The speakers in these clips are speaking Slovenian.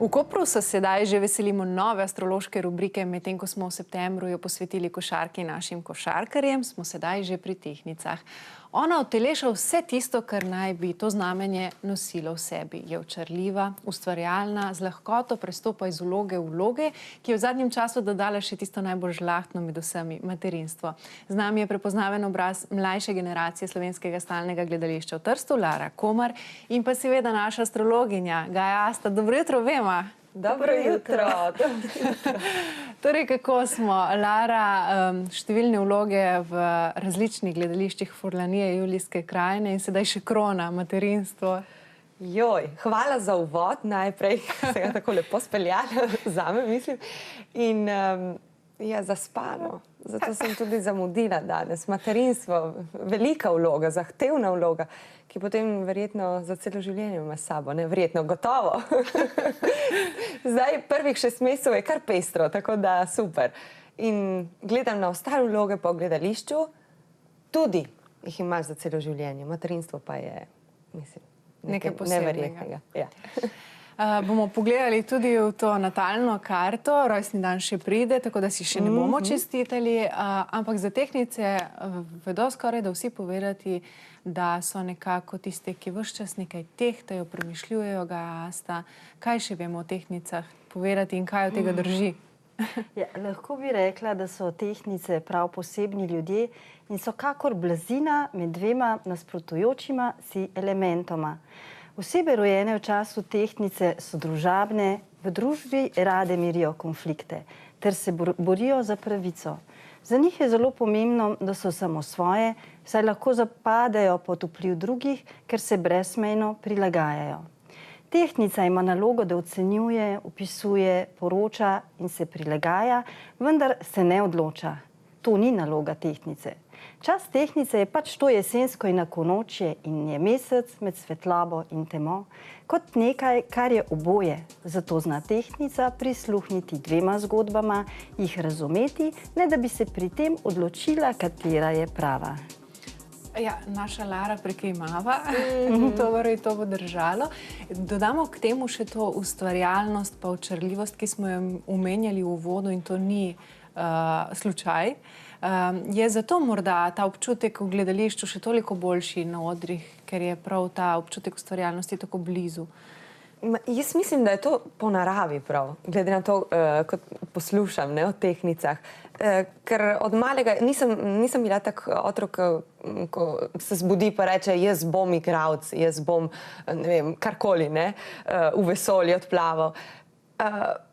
V Kopru se sedaj že veselimo nove astrološke rubrike, medtem ko smo v septembru jo posvetili košarki našim košarkarjem, smo sedaj že pri tehnicah. Ona uteleša vse tisto, kar naj bi to znamenje nosilo v sebi. Je očarljiva, ustvarjalna, z lahkoto prestopa iz vloge v vloge, ki je v zadnjem času dodala še tisto najbolj žlahtno med vsemi, materinstvo. Z nami je prepoznaven obraz mlajše generacije slovenskega stalnega gledališča v Trstu, Lara Komar, in pa seveda naša astrologinja, Gaja Asta. Dobro jutro obema. Dobro jutro. Torej, kako smo? Lara, številne vloge v različnih gledališčih Furlanije, Julijske krajine in sedaj še krona, materinstvo. Joj, hvala za uvod, najprej se ga tako lepo speljala zame, mislim. In je zaspano, zato sem tudi zamudila danes. Materinstvo, velika vloga, zahtevna vloga, ki potem verjetno za celo življenje ima s sabo, ne, verjetno, gotovo. Zdaj, prvih 6 mesecev je kar pestro, tako da super. In gledam na ostale vloge po gledališču, tudi jih imaš za celo življenje. Materinstvo pa je, mislim, nekaj neverjetnega. Ja. Bomo pogledali tudi v to natalno karto, rojstni dan še pride, tako da si še ne bomo čestitali, ampak za tehnice vedo skoraj da vsi povedati, da so nekako tiste, ki ves čas nekaj tehtajo, premišljujejo, Gaja Asta. Kaj še vemo o tehnicah povedati in kaj od tega drži? Ja, lahko bi rekla, da so tehnice prav posebni ljudje in so kakor blazina med dvema nasprotujočima si elementoma. Osebe rojene v času tehnice so družabne, v družbi rade mirijo konflikte ter se borijo za pravico. Za njih je zelo pomembno, da so samosvoje, saj lahko zapadejo pod vpliv drugih, ker se brezmejno prilagajajo. Tehnica ima nalogo, da ocenjuje, opisuje, poroča in se prilagaja, vendar se ne odloča. To ni naloga tehnice. Čas tehnice je pač to jesensko enakonočje in je mesec med svetlobo in temo, kot nekaj, kar je oboje. Zato zna tehnica prisluhniti dvema zgodbama, jih razumeti, ne da bi se pri tem odločila, katera je prava. Ja, naša Lara prekimava, to bo držalo. Dodamo k temu še to ustvarjalnost pa očarljivost, ki smo jo omenjali v uvodu, in to ni slučaj. Je zato morda ta občutek v gledališču še toliko boljši na odrih, ker je prav ta občutek ustvarjalnosti tako blizu? Jaz mislim, da je to po naravi prav, glede na to, kot poslušam o tehnicah. Ker od malega nisem bila tak otrok, ko se zbudi pa reče, jaz bom igralec, jaz bom, ne vem, karkoli, v vesolje odplaval.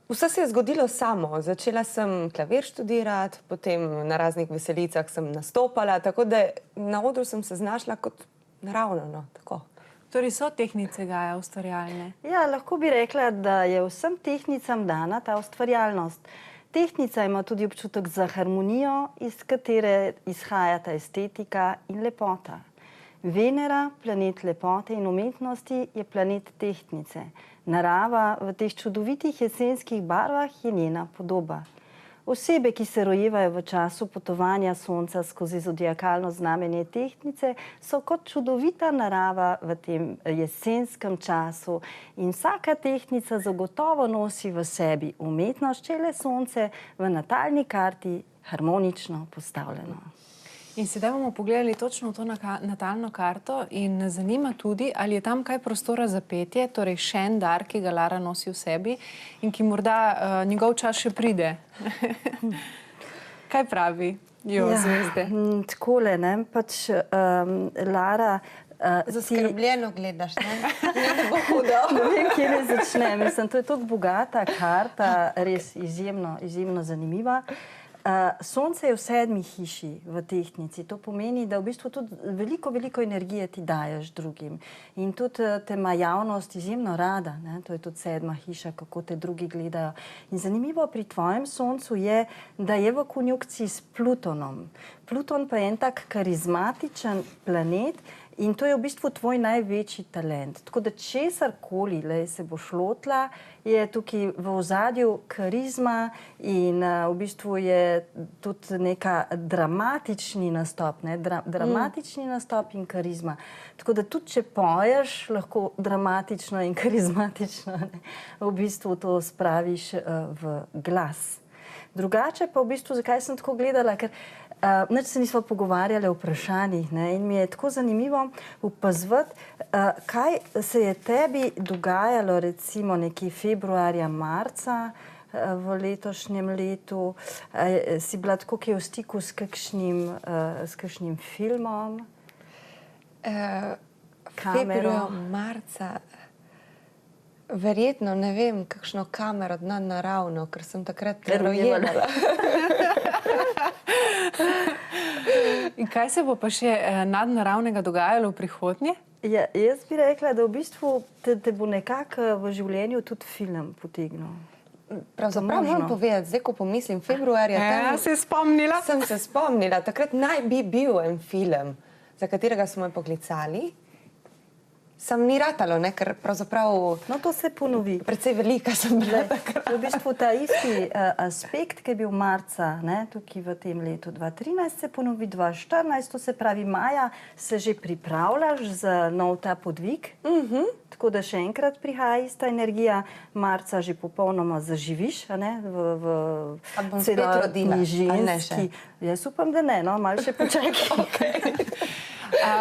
Vse se je zgodilo samo. Začela sem klavir študirati, potem na raznih veselicah sem nastopala, tako da na odru sem se znašla kot naravno, tako. Torej so tehnice, Gaja, ustvarjalne? Ja, lahko bi rekla, da je vsem tehnicam dana ta ustvarjalnost. Tehnica ima tudi občutek za harmonijo, iz katere izhajata estetika in lepota. Venera, planet lepote in umetnosti, je planet tehnice. Narava v teh čudovitih jesenskih barvah je njena podoba. Osebe, ki se rojevajo v času potovanja sonca skozi zodiakalno znamenje tehnice, so kot čudovita narava v tem jesenskem času in vsaka tehnica zagotovo nosi v sebi umetnost, če je le sonce v natalni karti harmonično postavljeno. In sedaj bomo pogledali točno to natalno karto in nas zanima tudi, ali je tam kaj prostora za petje, torej še en dar, ki ga Lara nosi v sebi in ki morda njegov čas še pride. Kaj pravi zvezde? Takole, pač Lara... Zaskrbljeno gledaš, ne? Ne bo hudo. Ne vem, kje ne začnem. Mislim, to je tako bogata karta, res izjemno zanimiva. Sonce je v 7. hiši v tehnici. To pomeni, da v bistvu tudi veliko energije ti daješ drugim. In tudi te ima javnost izjemno rada. To je tudi 7. hiša, kako te drugi gledajo. In zanimivo pri tvojem soncu je, da je v konjunkciji s Plutonom. Pluton pa je en tak karizmatičen planet In to je v bistvu tvoj največji talent. Tako da česarkoli se boš lotila, je tukaj v ozadju karizma in v bistvu je tudi neka dramatični nastop, dramatični nastop in karizma. Tako da tudi, če poješ, lahko dramatično in karizmatično v bistvu to spraviš v glas. Drugače pa v bistvu, zakaj sem tako gledala, ker nič se nismo pogovarjali o vprašanjih in mi je tako zanimivo opazovati, kaj se je tebi dogajalo recimo nekje februarja, marca v letošnjem letu. Si bila tako, ki je v stiku s kakšnim filmom? Februarja, marca, verjetno, ne vem, kakšno kamero nadnaravno, ker sem takrat rojevala. In kaj se bo pa še nadnaravnega dogajalo v prihodnje? Ja, jaz bi rekla, da v bistvu te bo nekako v življenju tudi film potegnil. Pravzaprav moram povedati, zdaj, ko pomislim, februarja, se spomnila? Sem se spomnila, takrat naj bi bil en film, za katerega smo me poklicali. Sam ni ratalo, ker pravzaprav... No, to se ponovi. Precej velika sem bila takrat. V bistvu ta isti aspekt, ki je bil marca, tukaj v tem letu 2013, se ponovi 2014, to se pravi maja, se že pripravljaš za nov ta podvig. Tako da še enkrat prihaja ista energija, marca že popolnoma zaživiš, v celotni ženski. Jaz upam, da ne, malo še počakaj.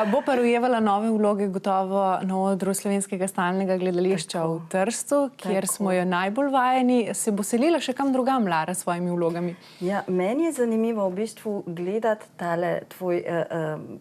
Bo pa rojevala nove vloge gotovo na odru Slovenskega stalnega gledališča v Trstu, kjer smo jo najbolj vajeni. Se bo selila še kam drugam, Lara, s svojimi vlogami? Ja, meni je zanimivo v bistvu gledati tale tvoj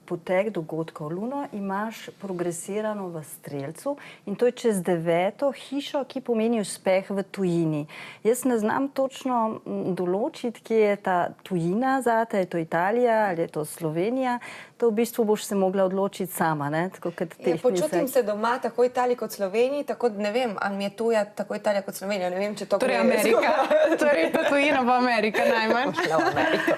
potek dogodkov. Luno imaš progresirano v Strelcu in to je čez 9. hišo, ki pomeni uspeh v tujini. Jaz ne znam točno določiti, kje je ta tujina zate, je to Italija ali je to Slovenija. To v bistvu boš se mogla odločiti sama, tako kot tehnica. Počutim se doma tako Italiji kot Sloveniji, tako ne vem, ali mi je tuja tako Italija kot Slovenija, ne vem, če to torej Amerika. Torej to tujina pa Amerika najmanj. Šla v Ameriko.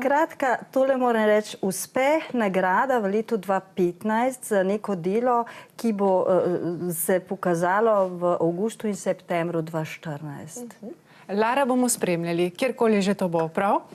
Skratka, tole moram reči, uspeh, nagrada v letu 2015 za neko delo, ki bo se pokazalo v avgustu in septembru 2014. Lara bomo spremljali, kjerkoli že to bo, prav?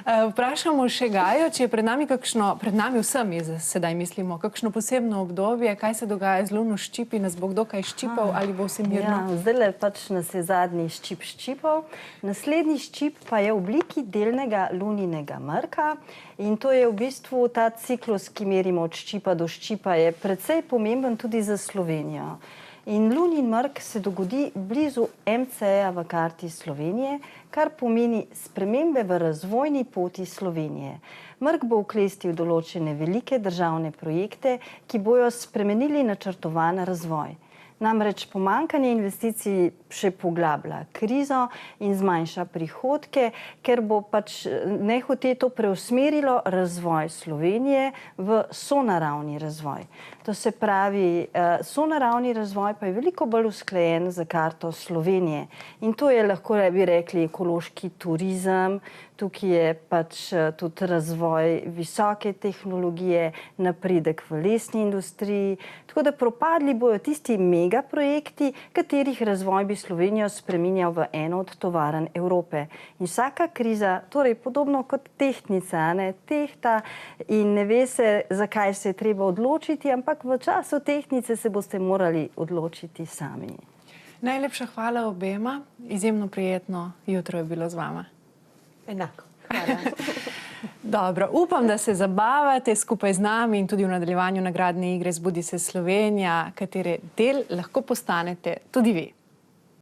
Vprašamo še Gajo, če je pred nami vsem, sedaj mislimo, kakšno posebno obdobje, kaj se dogaja z Luno ščipi, nas bo kdo kaj ščipal ali bo vse mirno? Ja, zdajle pač nas je zadnji ščip ščipal. Naslednji ščip pa je v obliki delnega luninega mrka in to je v bistvu ta ciklus, ki merimo od ščipa do ščipa, je precej pomemben tudi za Slovenijo. In lunin mrk se dogodi blizu MC-ja v karti Slovenije, kar pomeni spremembe v razvojni poti Slovenije. Mrk bo vklestil določene velike državne projekte, ki bojo spremenili načrtovan razvoj. Namreč pomanjkanje investicij še poglablja krizo in zmanjša prihodke, ker bo pač nehote to preusmerilo razvoj Slovenije v sonaravni razvoj. To se pravi, sonaravni razvoj pa je veliko bolj usklajen za karto Slovenije. In to je lahko, bi rekli, ekološki turizem, tukaj je pač tudi razvoj visoke tehnologije, napredek v lesni industriji. Tako da propadli bojo tisti megaprojekti, katerih razvoj bi Slovenijo spreminjal v eno od tovarn Evrope. In vsaka kriza, torej podobno kot tehtnica, tehta in ne ve se, zakaj se je treba odločiti, ampak v času tehtnice se boste morali odločiti sami. Najlepša hvala obema, izjemno prijetno jutro je bilo z vama. Enako. Hvala. Dobro, upam, da se zabavate skupaj z nami in tudi v nadaljevanju nagradne igre Zbudi se Slovenija, katere del lahko postanete tudi vi.